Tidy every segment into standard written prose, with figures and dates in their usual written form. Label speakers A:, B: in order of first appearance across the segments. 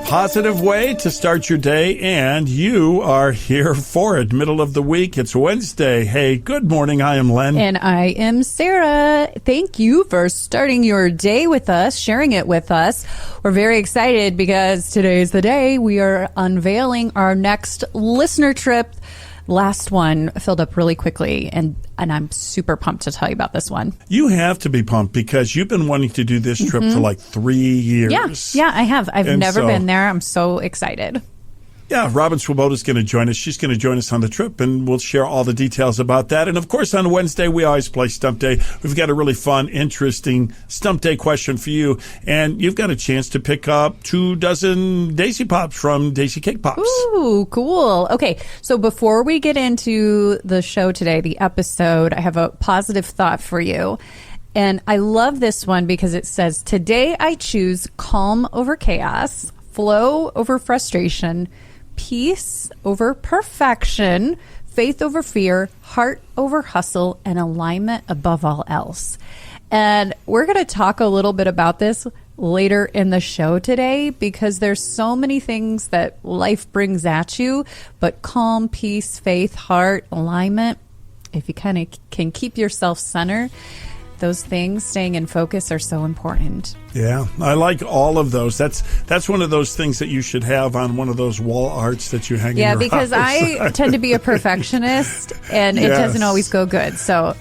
A: positive way to start your day, and you are here for it. Middle of the week. It's Wednesday. Hey, good morning. I am Len.
B: And I am Sarah. Thank you for starting your day with us, sharing it with us. We're very excited because today's the day we are unveiling our next listener trip. Last one filled up really quickly, and I'm super pumped to tell you about this one.
A: You have to be pumped because you've been wanting to do this trip for like 3 years.
B: Yeah, I have. I've never been there. I'm so excited.
A: Yeah, Robin Swoboda is going to join us. She's going to join us on the trip, and we'll share all the details about that. And, of course, on Wednesday, we always play Stump Day. We've got a really fun, interesting Stump Day question for you, and you've got a chance to pick up 24 Daisy Pops from Daisy Cake Pops.
B: Ooh, cool. Okay, so before we get into the show today, the episode, I have a positive thought for you. And I love this one because it says, today I choose calm over chaos, flow over frustration, peace over perfection, faith over fear, heart over hustle, and alignment above all else. And we're going to talk a little bit about this later in the show today because there's so many things that life brings at you, but calm, peace, faith, heart, alignment, if you kind of can keep yourself centered, those things, staying in focus, are so important.
A: Yeah, I like all of those. That's one of those things that you should have on one of those wall arts that you hang in your house.
B: Yeah, because I tend to be a perfectionist, and it doesn't always go good. So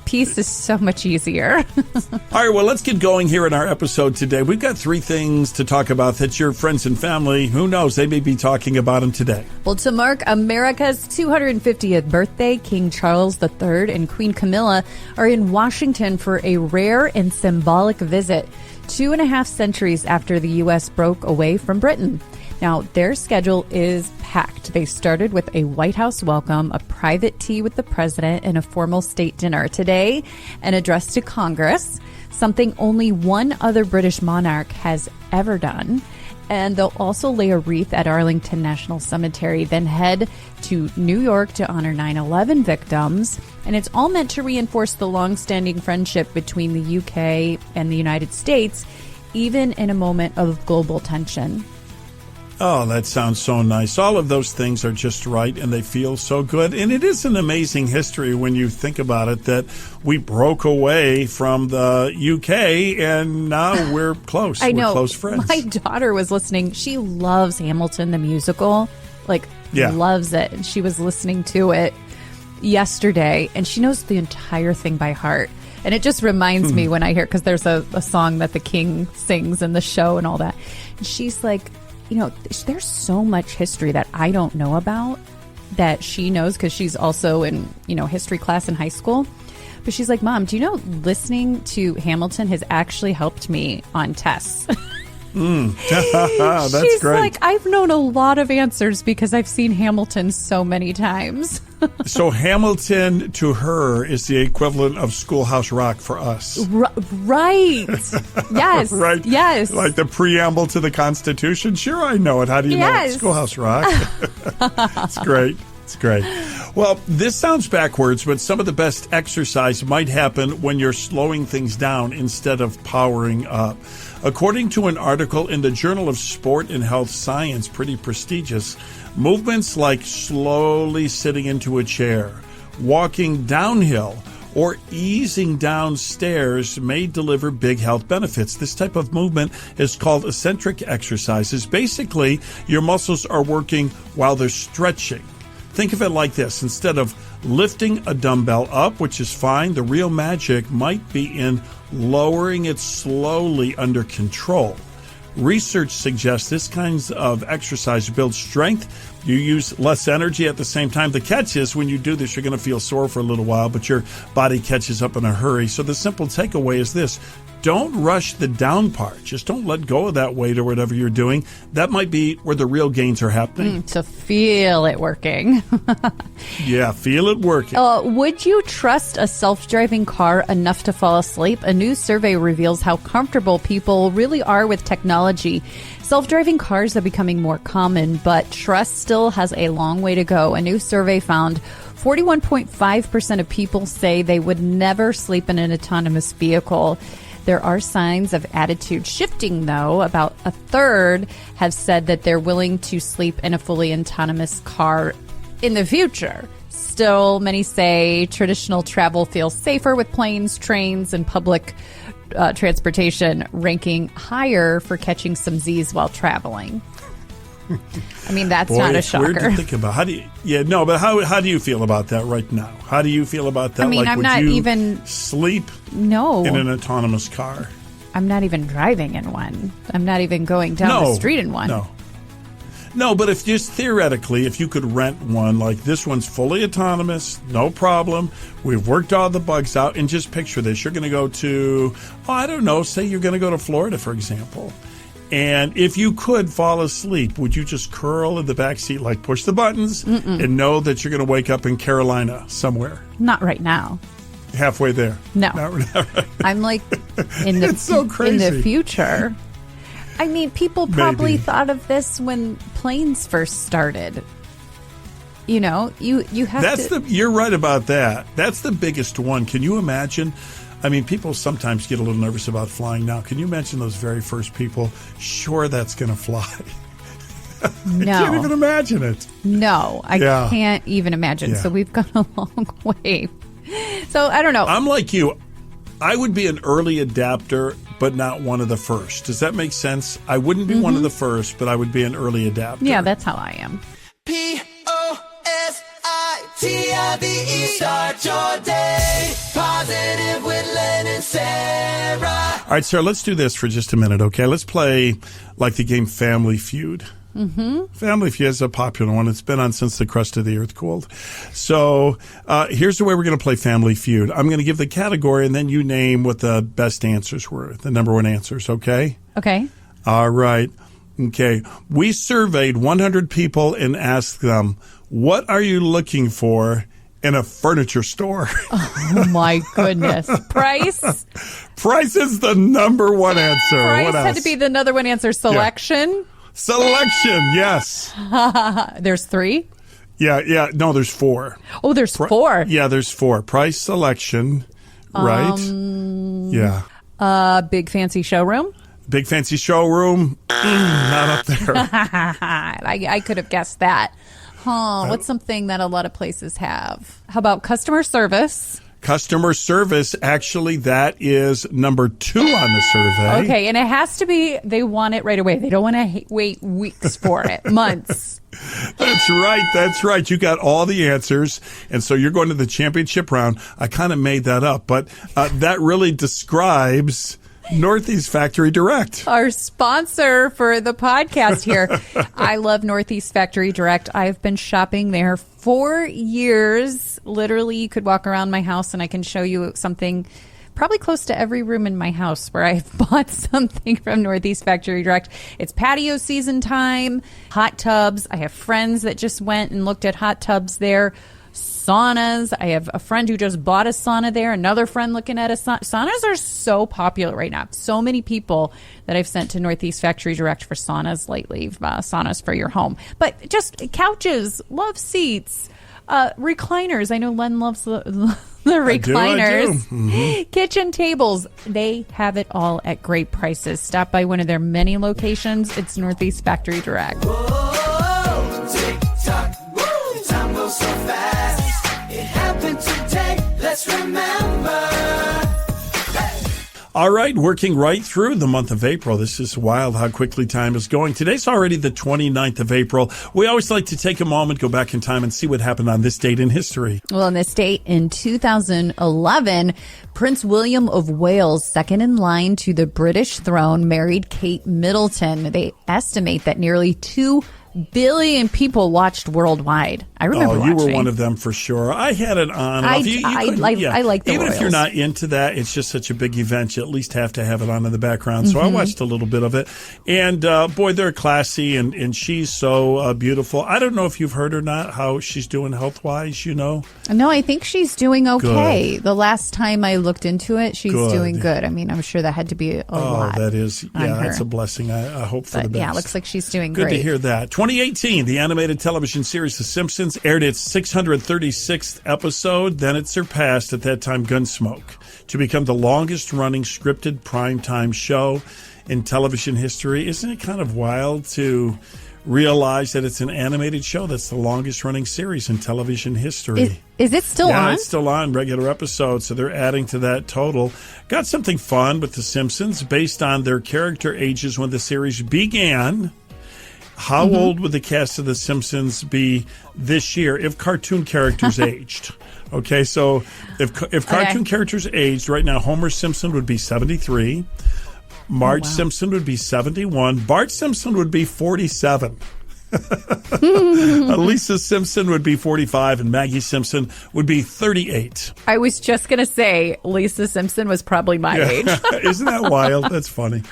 B: peace is so much easier.
A: All right, well, let's get going here in our episode today. We've got 3 things to talk about that your friends and family, who knows, they may be talking about them today.
B: Well, to mark America's 250th birthday, King Charles III and Queen Camilla are in Washington for a rare and symbolic visit, 2.5 centuries after the U.S. broke away from Britain. Now, their schedule is packed. They started with a White House welcome, a private tea with the president, and a formal state dinner. Today, an address to Congress, something only one other British monarch has ever done. And they'll also lay a wreath at Arlington National Cemetery, then head to New York to honor 9/11 victims. And it's all meant to reinforce the long-standing friendship between the UK and the United States, even in a moment of global tension.
A: Oh, that sounds so nice. All of those things are just right, and they feel so good. And it is an amazing history when you think about it, that we broke away from the UK, and now we're close.
B: I know.
A: We're close friends.
B: My daughter was listening. She loves Hamilton, the musical. Loves it. And she was listening to it yesterday, and she knows the entire thing by heart. And it just reminds me when I hear, because there's a song that the king sings in the show and all that. And she's like, there's so much history that I don't know about that she knows, because she's also in, history class in high school. But she's like, Mom, do you know listening to Hamilton has actually helped me on tests?
A: That's
B: she's
A: great.
B: Like, I've known a lot of answers because I've seen Hamilton so many times.
A: So Hamilton to her is the equivalent of Schoolhouse Rock for us.
B: Right. Yes.
A: Right.
B: Yes.
A: Like the preamble to the Constitution. Sure, I know it. How do you know it? Schoolhouse Rock. It's great. It's great. Well, this sounds backwards, but some of the best exercise might happen when you're slowing things down instead of powering up. According to an article in the Journal of Sport and Health Science, pretty prestigious, movements like slowly sitting into a chair, walking downhill, or easing downstairs may deliver big health benefits. This type of movement is called eccentric exercises. Basically, your muscles are working while they're stretching. Think of it like this. Instead of lifting a dumbbell up, which is fine, the real magic might be in lowering it slowly under control. Research suggests this kind of exercise builds strength. You use less energy at the same time. The catch is when you do this, you're going to feel sore for a little while, but your body catches up in a hurry. So the simple takeaway is this. Don't rush the down part. Just don't let go of that weight or whatever you're doing. That might be where the real gains are happening.
B: To feel it working.
A: Yeah, feel it working.
B: Would you trust a self-driving car enough to fall asleep? A new survey reveals how comfortable people really are with technology. Self-driving cars are becoming more common, but trust still has a long way to go. A new survey found 41.5% of people say they would never sleep in an autonomous vehicle. There are signs of attitude shifting, though. About a third have said that they're willing to sleep in a fully autonomous car in the future. Still, many say traditional travel feels safer with planes, trains, and public transportation ranking higher for catching some Z's while traveling. I mean, that's not a shocker.
A: Weird to think about. How do you feel about that right now? How do you feel about that?
B: I mean, I'm not even
A: sleep in an autonomous car.
B: I'm not even driving in one. I'm not even going down the street in one.
A: No, but if just theoretically, if you could rent one, like this one's fully autonomous, no problem. We've worked all the bugs out, and just picture this. You're going to go to, say you're going to go to Florida, for example. And if you could fall asleep, would you just curl in the back seat, like push the buttons, and know that you're going to wake up in Carolina somewhere?
B: Not right now.
A: Halfway there?
B: No.
A: Not right.
B: I'm like in the
A: it's so crazy.
B: In the future. I mean, people probably thought of this when planes first started. You know, you have
A: you're right about that. That's the biggest one. Can you imagine? I mean, people sometimes get a little nervous about flying now. Can you imagine those very first people? Sure, that's going to fly.
B: No.
A: I can't even imagine it.
B: No, I can't even imagine. Yeah. So we've gone a long way. So I don't know.
A: I'm like you. I would be an early adapter, but not one of the first. Does that make sense? I wouldn't be one of the first, but I would be an early adapter.
B: Yeah, that's how I am.
C: POSITIVE. Start your day positive with Len and Sarah.
A: All right, Sarah, let's do this for just a minute, okay? Let's play like the game Family Feud. Mm-hmm. Family Feud is a popular one. It's been on since the crust of the earth cooled. So here's the way we're going to play Family Feud. I'm going to give the category, and then you name what the best answers were, the number one answers, okay?
B: Okay.
A: All right. Okay. We surveyed 100 people and asked them, what are you looking for in a furniture store?
B: Oh, my goodness. Price?
A: Price is the number one answer.
B: Price
A: what else?
B: Had to be the number one answer. Selection?
A: Yeah. Selection, yes.
B: There's 3?
A: Yeah. No, there's 4.
B: Oh, there's 4.
A: Yeah, there's 4. Price, selection, right? Yeah.
B: Big fancy showroom?
A: Big fancy showroom, not up there.
B: I could have guessed that. What's something that a lot of places have? How about customer service?
A: Customer service, actually, that is number 2 on the survey.
B: Okay, and it has to be, they want it right away. They don't want to wait weeks for it, months.
A: That's right. You got all the answers, and so you're going to the championship round. I kind of made that up, but that really describes Northeast Factory Direct,
B: our sponsor for the podcast here. I love Northeast Factory Direct. I've been shopping there for years. Literally, you could walk around my house and I can show you something probably close to every room in my house where I've bought something from Northeast Factory Direct. It's patio season time, hot tubs. I have friends that just went and looked at hot tubs there. Saunas. I have a friend who just bought a sauna there. Another friend looking at a sauna. Saunas are so popular right now. So many people that I've sent to Northeast Factory Direct for saunas lately. Saunas for your home. But just couches, love seats, recliners. I know Len loves the recliners.
A: I do. Mm-hmm.
B: Kitchen tables. They have it all at great prices. Stop by one of their many locations. It's Northeast Factory Direct.
C: Whoa, tick-tock, woo, time goes so fast. It happened today, let's remember.
A: All right, working right through the month of April. This is wild how quickly time is going. Today's already the 29th of April. We always like to take a moment, go back in time, and see what happened on this date in history.
B: Well, on this date in 2011, Prince William of Wales, second in line to the British throne, married Kate Middleton. They estimate that nearly 2 billion people watched worldwide. I remember watching.
A: You were one of them for sure. I had it on.
B: I like the
A: Even
B: Royals.
A: if you're not into that, it's just such a big event. You at least have to have it on in the background. So I watched a little bit of it. And boy, they're classy, and she's so beautiful. I don't know if you've heard or not how she's doing health-wise, you know?
B: No, I think she's doing okay.
A: Good.
B: The last time I looked into it, she's doing good. I mean, I'm sure that had to be a lot.
A: Oh, that is, that's a blessing. I hope for the best.
B: Yeah, it looks like she's doing
A: good
B: great.
A: to hear that. 2018, the animated television series The Simpsons aired its 636th episode. Then it surpassed, at that time, Gunsmoke to become the longest-running scripted primetime show in television history. Isn't it kind of wild to realize that it's an animated show that's the longest-running series in television history?
B: Is it still on?
A: Yeah, it's still on, regular episodes, so they're adding to that total. Got something fun with The Simpsons based on their character ages when the series began. How old would the cast of The Simpsons be this year if cartoon characters aged? Okay, so if cartoon characters aged, right now Homer Simpson would be 73. Marge Simpson would be 71. Bart Simpson would be 47. Lisa Simpson would be 45, and Maggie Simpson would be 38.
B: I was just going to say Lisa Simpson was probably my age.
A: Isn't that wild? That's funny.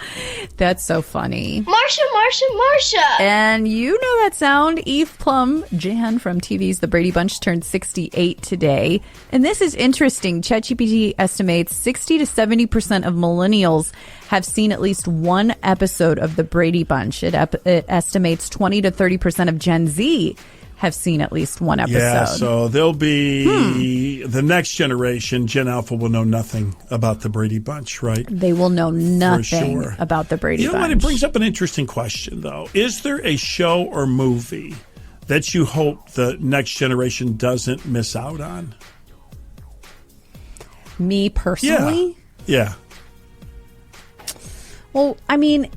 B: That's so funny.
D: Marsha, Marsha, Marsha.
B: And you know that sound. Eve Plum Jan from TV's The Brady Bunch turned 68 today. And this is interesting. ChatGPT estimates 60 to 70% of millennials have seen at least one episode of The Brady Bunch. It estimates 20 to 30% of Gen Z have seen at least one episode.
A: Yeah, so they'll be the next generation. Gen Alpha will know nothing about The Brady Bunch, right?
B: They will know nothing about The Brady Bunch.
A: You know what? It brings up an interesting question, though. Is there a show or movie that you hope the next generation doesn't miss out on?
B: Me personally?
A: Yeah.
B: Well, I mean,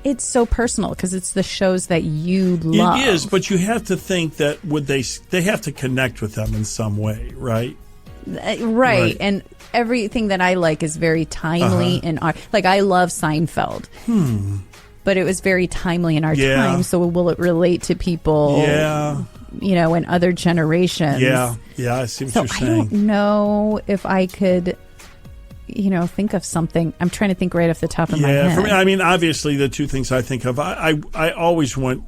B: it's so personal because it's the shows that you love.
A: It is, but you have to think that they have to connect with them in some way, right?
B: Right. And everything that I like is very timely in our, like I love Seinfeld. But it was very timely in our time, so will it relate to people in other generations?
A: Yeah, I see what you're saying.
B: I don't know if I could think of something. I'm trying to think right off the top of my head.
A: For me, I mean, obviously, the two things I think of, I always want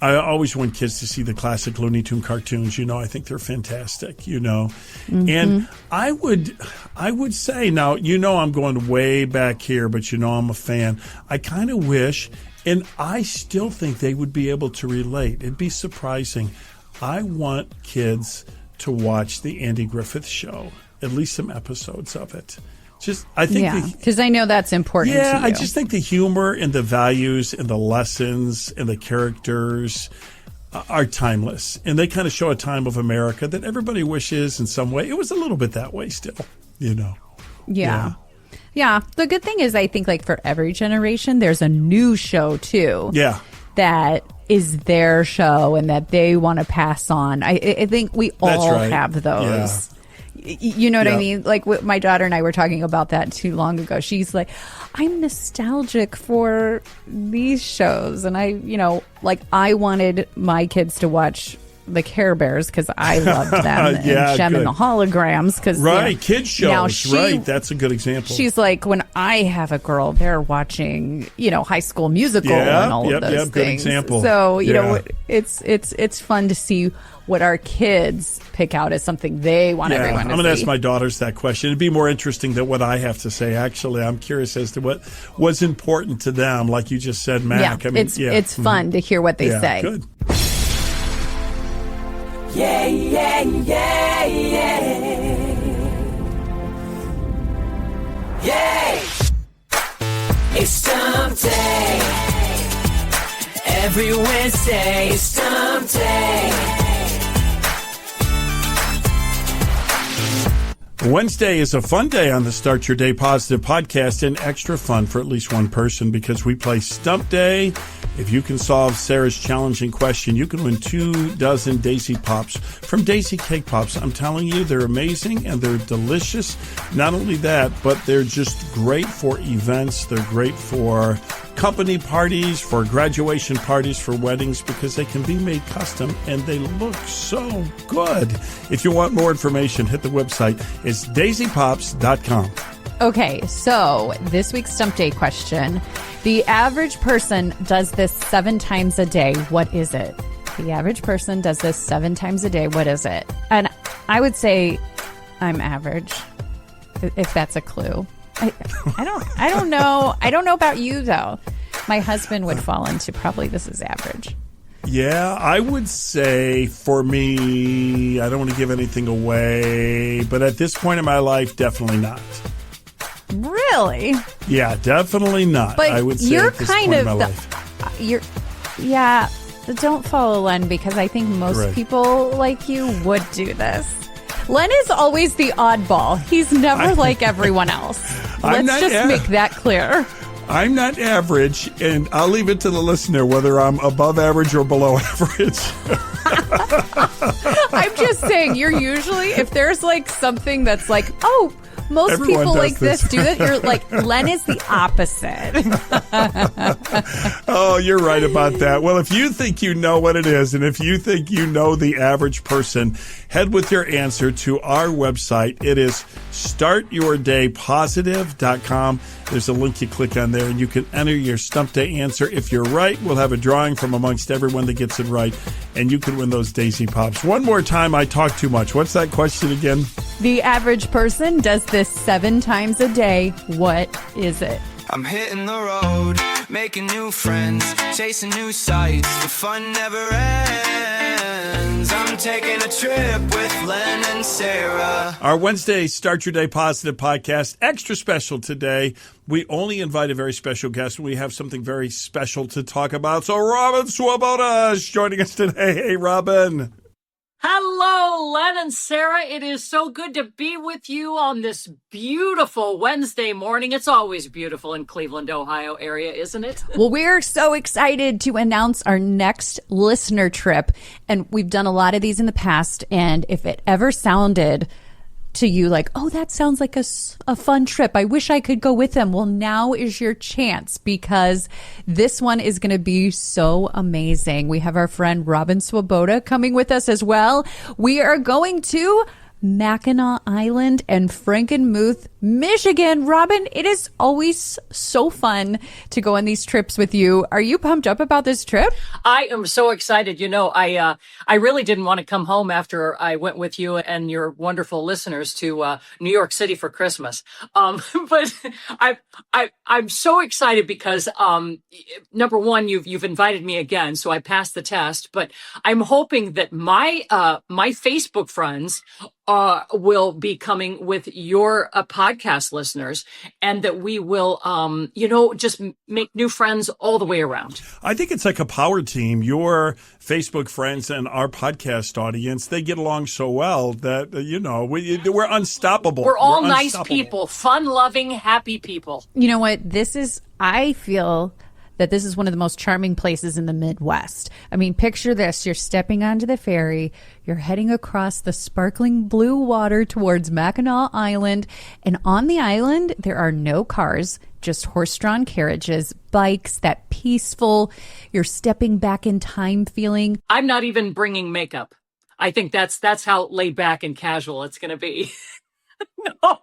A: kids to see the classic Looney Tune cartoons. I think they're fantastic. And I would say now, I'm going way back here, but I'm a fan. I kind of wish, and I still think they would be able to relate. It'd be surprising. I want kids to watch the Andy Griffith Show, at least some episodes of it. I think
B: because I know that's important to you.
A: I just think the humor and the values and the lessons and the characters are timeless. And they kind of show a time of America that everybody wishes in some way. It was a little bit that way still,
B: Yeah. The good thing is I think like for every generation, there's a new show too.
A: Yeah.
B: That is their show and that they want to pass on. I think we all have those.
A: Yeah.
B: You know what I mean? Like my daughter and I were talking about that too long ago. She's like, I'm nostalgic for these shows. And I wanted my kids to watch the Care Bears because I loved them. And Shem and the Holograms.
A: Kids shows. That's a good example.
B: She's like, when I have a girl, they're watching, High School Musical and all of those things.
A: Good example.
B: So, it's fun to see what our kids pick out as something they want everyone to see.
A: I'm going to ask my daughters that question. It'd be more interesting than what I have to say. Actually, I'm curious as to what was important to them, like you just said, Mac.
B: Yeah, it's fun to hear what they say.
A: Good.
C: Yeah, yeah, yeah, yeah. Yay! It's Stump Day. Every Wednesday, it's Stump Day.
A: Wednesday is a fun day on the Start Your Day Positive podcast, and extra fun for at least one person because we play Stump Day. If you can solve Sarah's challenging question, you can win 24 Daisy Pops from Daisy Cake Pops. I'm telling you, they're amazing and they're delicious. Not only that, but they're just great for events. They're great for company parties, for graduation parties, for weddings, because they can be made custom and they look so good. If you want more information, hit the website. It's daisypops.com.
B: Okay, so this week's Stump Day question. The average person does this 7 times a day. What is it? The average person does this 7 times a day. What is it? And I would say I'm average, if that's a clue. I don't know. I don't know about you, though. My husband would fall into probably this is average.
A: Yeah, I would say for me, I don't want to give anything away, but at this point in my life, definitely not.
B: Really?
A: Yeah, definitely not.
B: But
A: I would say
B: you're
A: at this
B: kind
A: point
B: of
A: in my life.
B: yeah. Don't follow Len because I think most
A: Right.
B: people like you would do this. Len is always the oddball. He's never like everyone else.
A: I'm
B: Let's
A: not
B: just make that clear.
A: I'm not average, and I'll leave it to the listener whether I'm above average or below average.
B: I'm just saying, you're usually, if there's like something that's like, oh, most
A: Everyone
B: people
A: does
B: like this do that, you're like, Len is the opposite.
A: Oh, you're right about that. Well, if you think you know what it is, and if you think you know the average person, head with your answer to our website. It is startyourdaypositive.com. There's a link you click on there, and you can enter your Stump Day answer. If you're right, we'll have a drawing from amongst everyone that gets it right, and you can win those Daisy Pops. One more time, I talk too much. What's that question again?
B: The average person does this 7 times a day. What is it?
C: I'm hitting the road, making new friends, chasing new sights. The fun never ends. I'm taking a trip with Len and Sarah.
A: Our Wednesday Start Your Day Positive podcast, extra special today. We only invite a very special guest. We have something very special to talk about. So Robin Swoboda is joining us today. Hey, Robin.
E: Hello, Len and Sarah. It is so good to be with you on this beautiful Wednesday morning. It's always beautiful in Cleveland, Ohio area, isn't it?
B: Well, we're so excited to announce our next listener trip. And we've done a lot of these in the past. And if it ever sounded to you like, oh, that sounds like a fun trip, I wish I could go with them. Well, now is your chance because this one is going to be so amazing. We have our friend Robin Swoboda coming with us as well. We are going to Mackinac Island and Frankenmuth, Michigan. Robin, it is always so fun to go on these trips with you. Are you pumped up about this trip?
E: I am so excited. You know, I really didn't want to come home after I went with you and your wonderful listeners to New York City for Christmas. But I'm so excited because number one, you've invited me again, so I passed the test. But I'm hoping that my Facebook friends will be coming with your podcast listeners, and that we will, just make new friends all the way around.
A: I think it's like a power team. Your Facebook friends and our podcast audience, they get along so well that, we're unstoppable.
E: We're all nice
A: unstoppable.
E: people, fun-loving, happy people.
B: You know what? I feel that this is one of the most charming places in the Midwest. I mean, picture this. You're stepping onto the ferry. You're heading across the sparkling blue water towards Mackinac Island. And on the island, there are no cars, just horse-drawn carriages, bikes, that peaceful, you're stepping back in time feeling.
E: I'm not even bringing makeup. I think that's how laid back and casual it's going to be. No.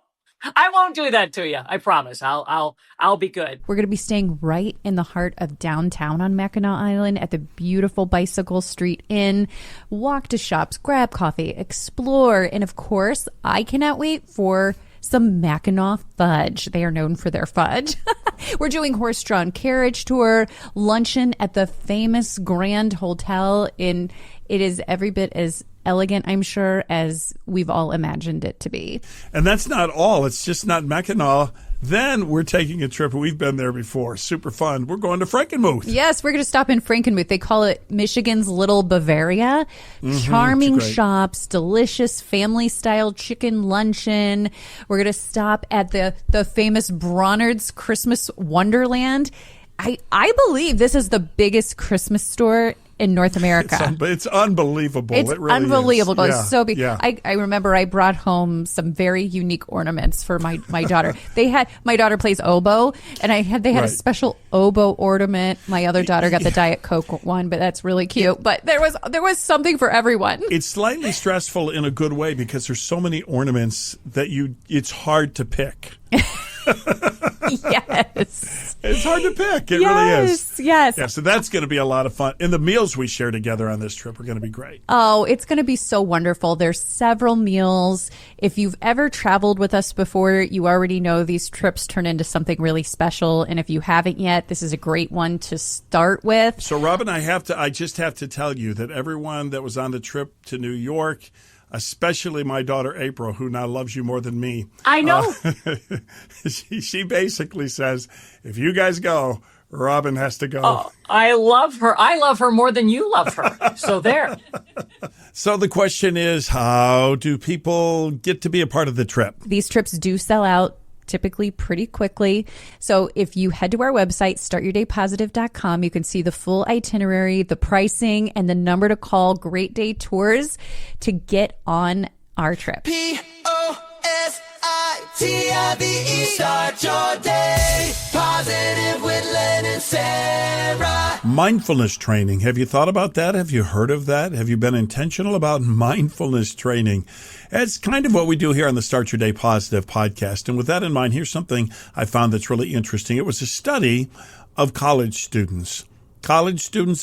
E: I won't do that to you. I promise. I'll be good.
B: We're going to be staying right in the heart of downtown on Mackinac Island at the beautiful Bicycle Street Inn. Walk to shops, grab coffee, explore, and of course, I cannot wait for some Mackinac fudge. They are known for their fudge. We're doing horse-drawn carriage tour, luncheon at the famous Grand Hotel. It is every bit as elegant, I'm sure, as we've all imagined it to be.
A: And that's not all. It's just not Mackinac. Then we're taking a trip. We've been there before. Super fun. We're going to Frankenmuth.
B: Yes, we're going to stop in Frankenmuth. They call it Michigan's Little Bavaria. Charming shops, delicious family-style chicken luncheon. We're going to stop at the famous Bronard's Christmas Wonderland. I believe this is the biggest Christmas store in North America.
A: It's unbelievable.
B: It's
A: it really
B: unbelievable.
A: Is.
B: It's so big.
A: Yeah.
B: I remember I brought home some very unique ornaments for my daughter. My daughter plays oboe, and they had a special oboe ornament. My other daughter got the Diet Coke one, but that's really cute. But there was something for everyone.
A: It's slightly stressful in a good way because there's so many ornaments that it's hard to pick.
B: Yes.
A: It's hard to pick. It really is.
B: Yes.
A: Yeah, so that's going to be a lot of fun. And the meals we share together on this trip are going to be great.
B: Oh, it's going to be so wonderful. There's several meals. If you've ever traveled with us before, you already know these trips turn into something really special. And if you haven't yet, this is a great one to start with.
A: So, Robin, I just have to tell you that everyone that was on the trip to New York, especially my daughter April, who now loves you more than me.
E: I know.
A: She basically says, if you guys go, Robin has to go.
E: Oh, I love her. I love her more than you love her. So there.
A: So the question is, how do people get to be a part of the trip?
B: These trips do sell out typically pretty quickly. So if you head to our website, startyourdaypositive.com, you can see the full itinerary, the pricing, and the number to call Great Day Tours to get on our trip.
C: POSITIVE. Start your day positive with Len and Sarah.
A: Mindfulness training. Have you thought about that? Have you heard of that? Have you been intentional about mindfulness training? It's kind of what we do here on the Start Your Day Positive podcast. And with that in mind, here's something I found that's really interesting. It was a study of college students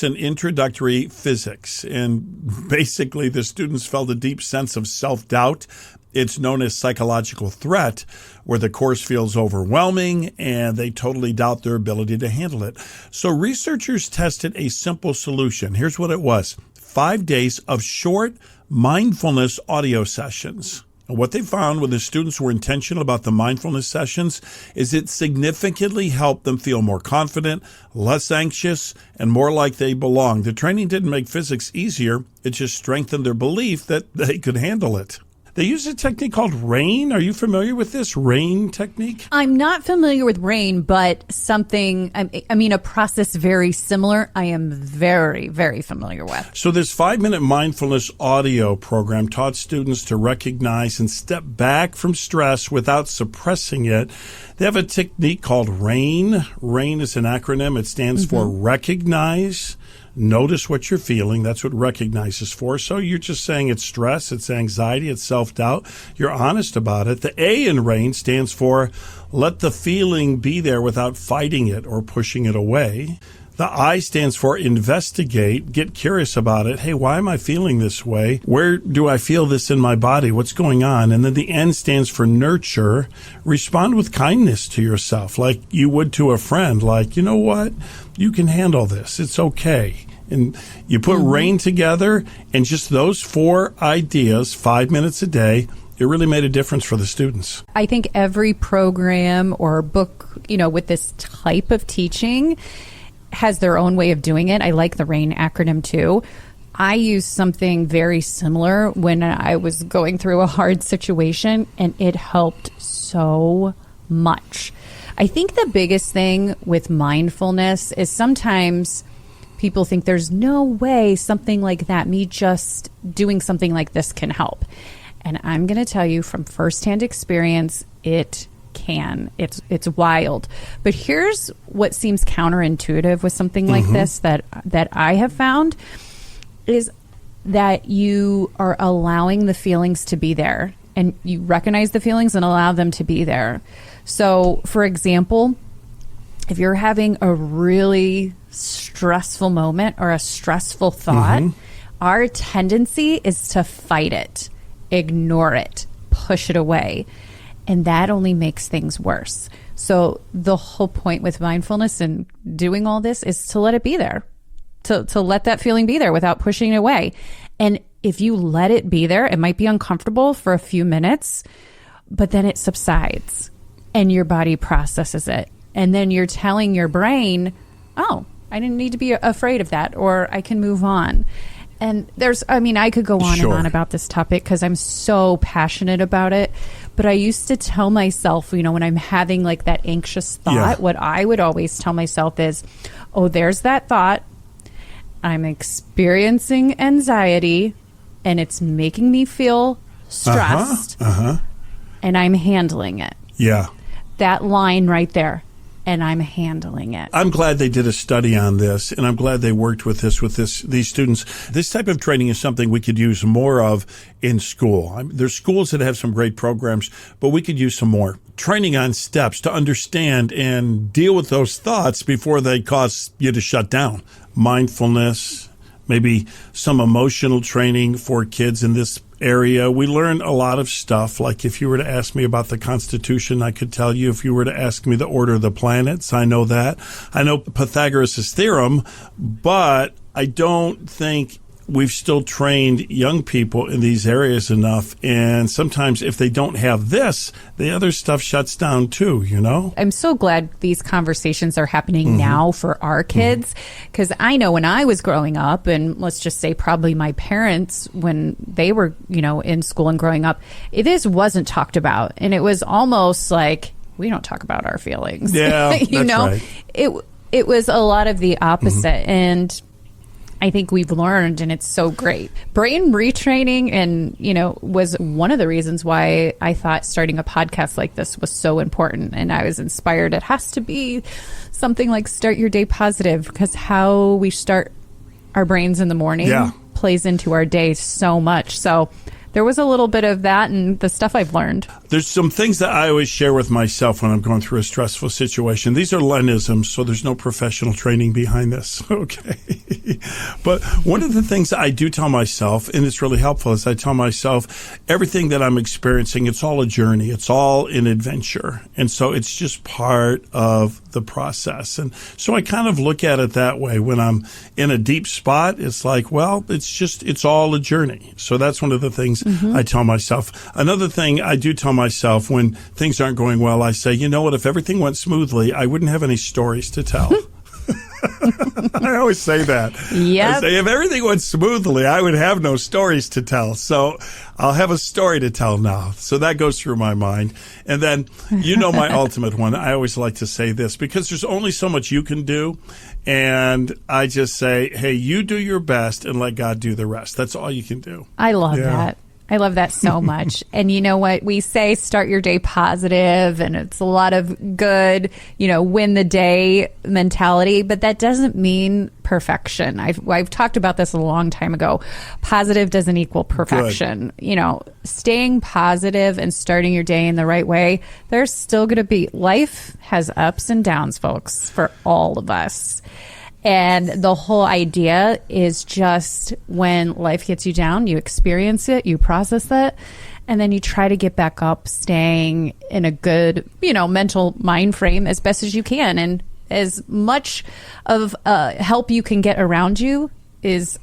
A: in introductory physics. And basically, the students felt a deep sense of self-doubt. It's known as psychological threat, where the course feels overwhelming and they totally doubt their ability to handle it. So researchers tested a simple solution. Here's what it was: 5 days of short mindfulness audio sessions. And what they found when the students were intentional about the mindfulness sessions is it significantly helped them feel more confident, less anxious, and more like they belonged. The training didn't make physics easier. It just strengthened their belief that they could handle it. They use a technique called RAIN. Are you familiar with this RAIN technique?
B: I'm not familiar with RAIN, but a process very similar, I am very, very familiar with.
A: So this 5-minute mindfulness audio program taught students to recognize and step back from stress without suppressing it. They have a technique called RAIN. RAIN is an acronym. It stands for recognize, notice what you're feeling. That's what recognize is for. So you're just saying it's stress, it's anxiety, it's self-doubt. You're honest about it. The A in RAIN stands for let the feeling be there without fighting it or pushing it away. The I stands for investigate, get curious about it. Hey, why am I feeling this way? Where do I feel this in my body? What's going on? And then the N stands for nurture, respond with kindness to yourself, like you would to a friend, like, you know what? You can handle this. It's okay. And you put RAIN together, and just those 4 ideas, 5 minutes a day, it really made a difference for the students.
B: I think every program or book, with this type of teaching has their own way of doing it. I like the RAIN acronym too. I used something very similar when I was going through a hard situation, and it helped so much. I think the biggest thing with mindfulness is sometimes people think there's no way something like that, me just doing something like this, can help. And I'm going to tell you from firsthand experience, it can. It's wild. But here's what seems counterintuitive with something like this that I have found is that you are allowing the feelings to be there, and you recognize the feelings and allow them to be there. So, for example, if you're having a really stressful moment or a stressful thought, our tendency is to fight it, ignore it, push it away. And that only makes things worse. So the whole point with mindfulness and doing all this is to let it be there, to let that feeling be there without pushing it away. And if you let it be there, it might be uncomfortable for a few minutes, but then it subsides and your body processes it. And then you're telling your brain, oh, I didn't need to be afraid of that, or I can move on. And I could go on and on about this topic because I'm so passionate about it. But I used to tell myself, when I'm having like that anxious thought, what I would always tell myself is, oh, there's that thought. I'm experiencing anxiety and it's making me feel stressed. And I'm handling it.
A: Yeah.
B: That line right there. and I'm handling it.
A: I'm glad they did a study on this, and I'm glad they worked with these students. This type of training is something we could use more of in school. There's schools that have some great programs, but we could use some more training on steps to understand and deal with those thoughts before they cause you to shut down. Mindfulness, maybe some emotional training for kids in this area. We learn a lot of stuff. Like if you were to ask me about the Constitution, I could tell you. If you were to ask me the order of the planets, I know that. I know Pythagoras' theorem, but I don't think we've still trained young people in these areas enough. And sometimes if they don't have this, the other stuff shuts down too, you know?
B: I'm so glad these conversations are happening now for our kids, because I know when I was growing up, and let's just say probably my parents, when they were, in school and growing up, this wasn't talked about. And it was almost like, we don't talk about our feelings.
A: Yeah, right.
B: It was a lot of the opposite. And I think we've learned, and it's so great. Brain retraining, and, was one of the reasons why I thought starting a podcast like this was so important. And I was inspired. It has to be something like Start Your Day Positive, because how we start our brains in the morning plays into our day so much. So there was a little bit of that and the stuff I've learned.
A: There's some things that I always share with myself when I'm going through a stressful situation. These are Lenisms, so there's no professional training behind this, okay? But one of the things that I do tell myself, and it's really helpful, is I tell myself everything that I'm experiencing, it's all a journey. It's all an adventure. And so it's just part of the process. And so I kind of look at it that way. When I'm in a deep spot, it's like, well, it's all a journey. So that's one of the things I tell myself. Another thing I do tell myself when things aren't going well, I say, you know what, if everything went smoothly, I wouldn't have any stories to tell. I always say that.
B: Yep.
A: I say, if everything went smoothly, I would have no stories to tell. So I'll have a story to tell now. So that goes through my mind. And then, my ultimate one, I always like to say this, because there's only so much you can do. And I just say, hey, you do your best and let God do the rest. That's all you can do.
B: I love that. I love that so much. And you know what? We say start your day positive, and it's a lot of good, win the day mentality, but that doesn't mean perfection. I've talked about this a long time ago. Positive doesn't equal perfection. Good. Staying positive and starting your day in the right way, there's still going to be, life has ups and downs, folks, for all of us. And the whole idea is just when life gets you down, you experience it, you process it, and then you try to get back up, staying in a good, mental mind frame as best as you can. And as much of help you can get around you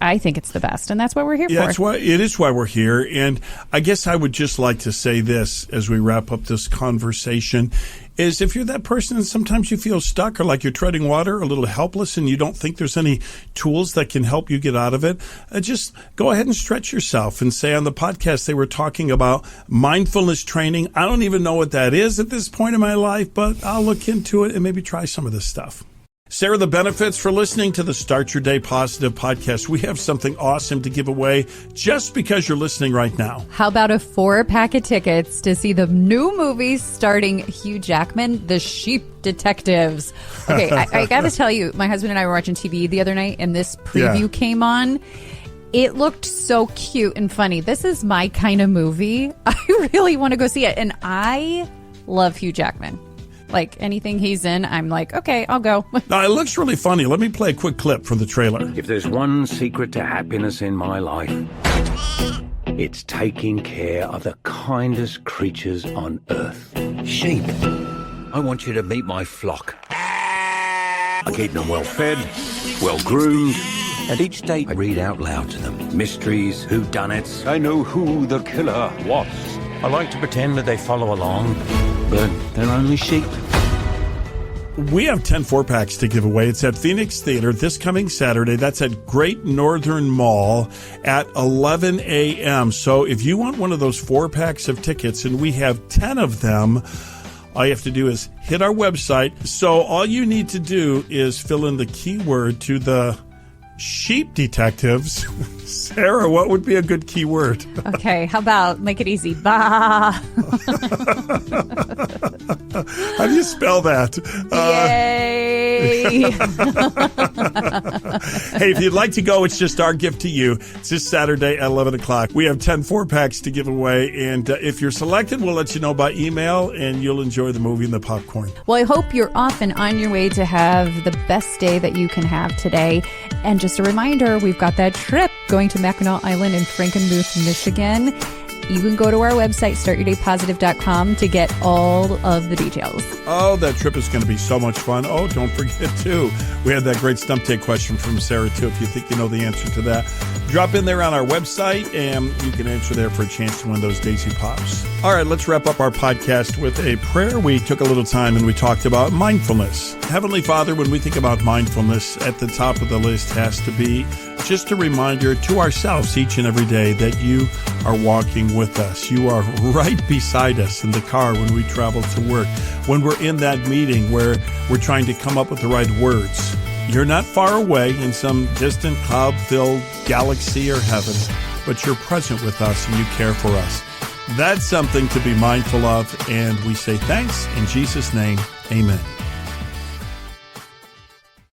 B: I think it's the best. And that's what we're here for.
A: It is why we're here. And I guess I would just like to say this as we wrap up this conversation, is if you're that person and sometimes you feel stuck or like you're treading water, a little helpless, and you don't think there's any tools that can help you get out of it, just go ahead and stretch yourself and say, on the podcast, they were talking about mindfulness training. I don't even know what that is at this point in my life, but I'll look into it and maybe try some of this stuff. Sarah, the benefits for listening to the Start Your Day Positive podcast. We have something awesome to give away just because you're listening right now.
B: How about a 4-pack of tickets to see the new movie starring Hugh Jackman, The Sheep Detectives? Okay, I got to tell you, my husband and I were watching TV the other night, and this preview came on. It looked so cute and funny. This is my kind of movie. I really want to go see it. And I love Hugh Jackman. Like, anything he's in, I'm like, okay, I'll go.
A: Now, it looks really funny. Let me play a quick clip from the trailer.
F: If there's one secret to happiness in my life, it's taking care of the kindest creatures on earth. Sheep. I want you to meet my flock. I keep them well fed, well groomed, and each day I read out loud to them mysteries, whodunits. I know who the killer was. I like to pretend that they follow along, but they're only sheep.
A: We have 10 4-packs to give away. It's at Phoenix Theater this coming Saturday. That's at Great Northern Mall at 11 a.m. So if you want one of those 4-packs of tickets, and we have 10 of them, all you have to do is hit our website. So all you need to do is fill in the keyword to the sheep detectives. Sarah, what would be a good key word?
B: Okay, how about make it easy? Bah.
A: How do you spell that?
B: Yay.
A: Hey, if you'd like to go, it's just our gift to you. It's this Saturday at 11 o'clock. We have 10 4-packs to give away. And if you're selected, we'll let you know by email, and you'll enjoy the movie and the popcorn.
B: Well, I hope you're off and on your way to have the best day that you can have today. And just a reminder, we've got that trip going to Mackinac Island in Frankenmuth, Michigan. You can go to our website, startyourdaypositive.com, to get all of the details.
A: Oh, that trip is going to be so much fun. Oh, don't forget, too, we had that great Stump Take question from Sarah, too. If you think you know the answer to that, drop in there on our website, and you can answer there for a chance to win those Daisy Pops. All right, let's wrap up our podcast with a prayer. We took a little time, and we talked about mindfulness. Heavenly Father, when we think about mindfulness, at the top of the list has to be just a reminder to ourselves each and every day that you are walking with us. You are right beside us in the car when we travel to work, when we're in that meeting where we're trying to come up with the right words. You're not far away in some distant cloud-filled galaxy or heaven, but you're present with us and you care for us. That's something to be mindful of, and we say thanks in Jesus' name. Amen.